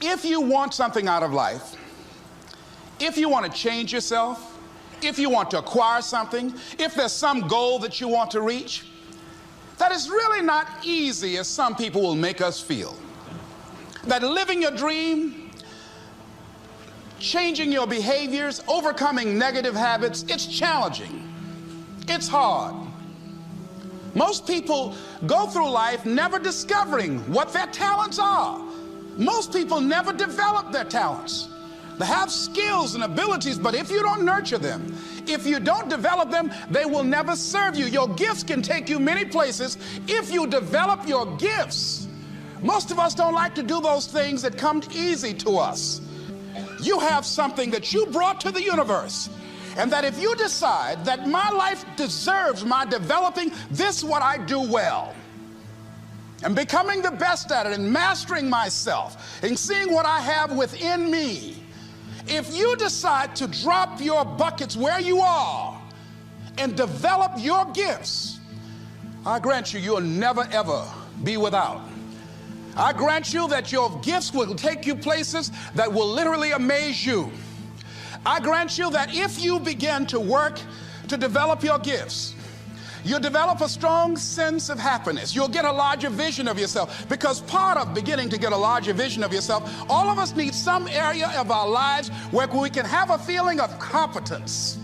If you want something out of life, if you want to change yourself, if you want to acquire something, if there's some goal that you want to reach, that is really not easy as some people will make us feel. That living your dream, changing your behaviors, overcoming negative habits, it's challenging. It's hard. Most people go through life never discovering what their talents are. Most people never develop their talents. They have skills and abilities, but if you don't nurture them, if you don't develop them, they will never serve you. Your gifts can take you many places if you develop your gifts. Most of us don't like to do those things that come easy to us. You have something that you brought to the universe, and that if you decide that my life deserves my developing this what I do well, and becoming the best at it, and mastering myself, and seeing what I have within me, if you decide to drop your buckets where you are and develop your gifts, I grant you, you'll never ever be without. I grant you that your gifts will take you places that will literally amaze you. I grant you that if you begin to work to develop your gifts, you'll develop a strong sense of happiness. You'll get a larger vision of yourself, because part of beginning to get a larger vision of yourself, all of us need some area of our lives where we can have a feeling of competence.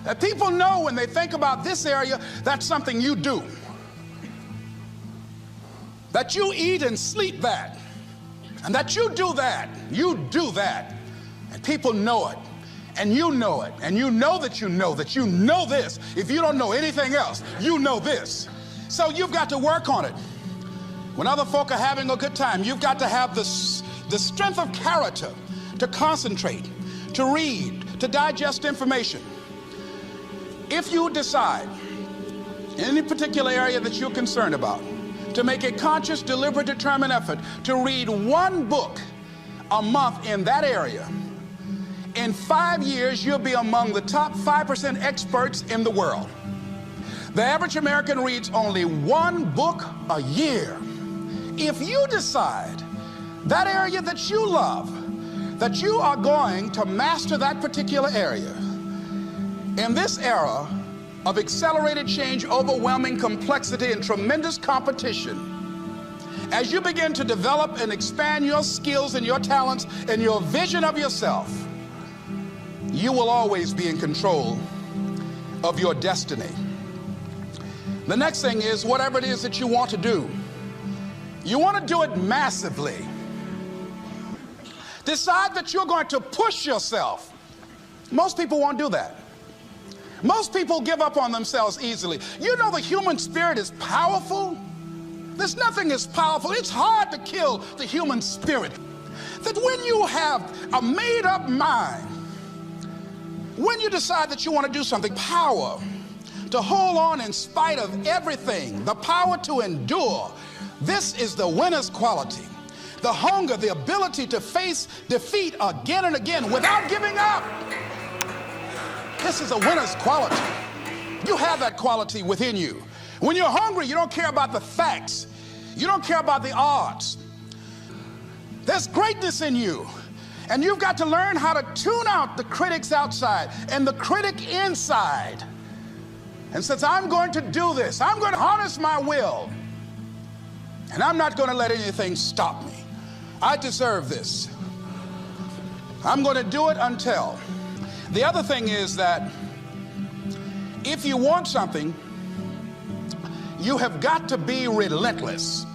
That people know when they think about this area, that's something you do. That you eat and sleep that, and that you do that, and people know it. And you know it, and you know that you know this. If you don't know anything else, you know this. So you've got to work on it. When other folk are having a good time, you've got to have the strength of character to concentrate, to read, to digest information. If you decide in any particular area that you're concerned about, to make a conscious, deliberate, determined effort to read one book a month in that area, in 5 years, you'll be among the top 5% experts in the world. The average American reads only one book a year. If you decide that area that you love, that you are going to master that particular area, in this era of accelerated change, overwhelming complexity, and tremendous competition, as you begin to develop and expand your skills and your talents and your vision of yourself, you will always be in control of your destiny. The next thing is, whatever it is that you want to do, you want to do it massively. Decide that you're going to push yourself. Most people won't do that. Most people give up on themselves easily. You know, the human spirit is powerful. There's nothing as powerful. It's hard to kill the human spirit. That when you have a made-up mind, when you decide that you want to do something, power to hold on in spite of everything, the power to endure, this is the winner's quality. The hunger, the ability to face defeat again and again without giving up. This is a winner's quality. You have that quality within you. When you're hungry, you don't care about the facts. You don't care about the odds. There's greatness in you. And you've got to learn how to tune out the critics outside and the critic inside. And since I'm going to do this, I'm going to harness my will. And I'm not going to let anything stop me. I deserve this. I'm going to do it until. The other thing is that if you want something, you have got to be relentless.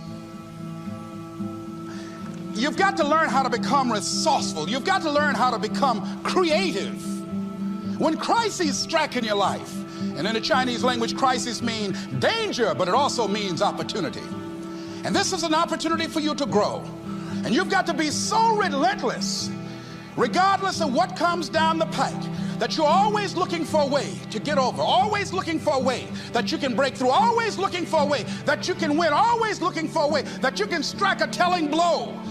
You've got to learn how to become resourceful. You've got to learn how to become creative. When crises strike in your life, and in the Chinese language, crises mean danger, but it also means opportunity. And this is an opportunity for you to grow. And you've got to be so relentless, regardless of what comes down the pike, that you're always looking for a way to get over, always looking for a way that you can break through, always looking for a way that you can win, always looking for a way that you can strike a telling blow.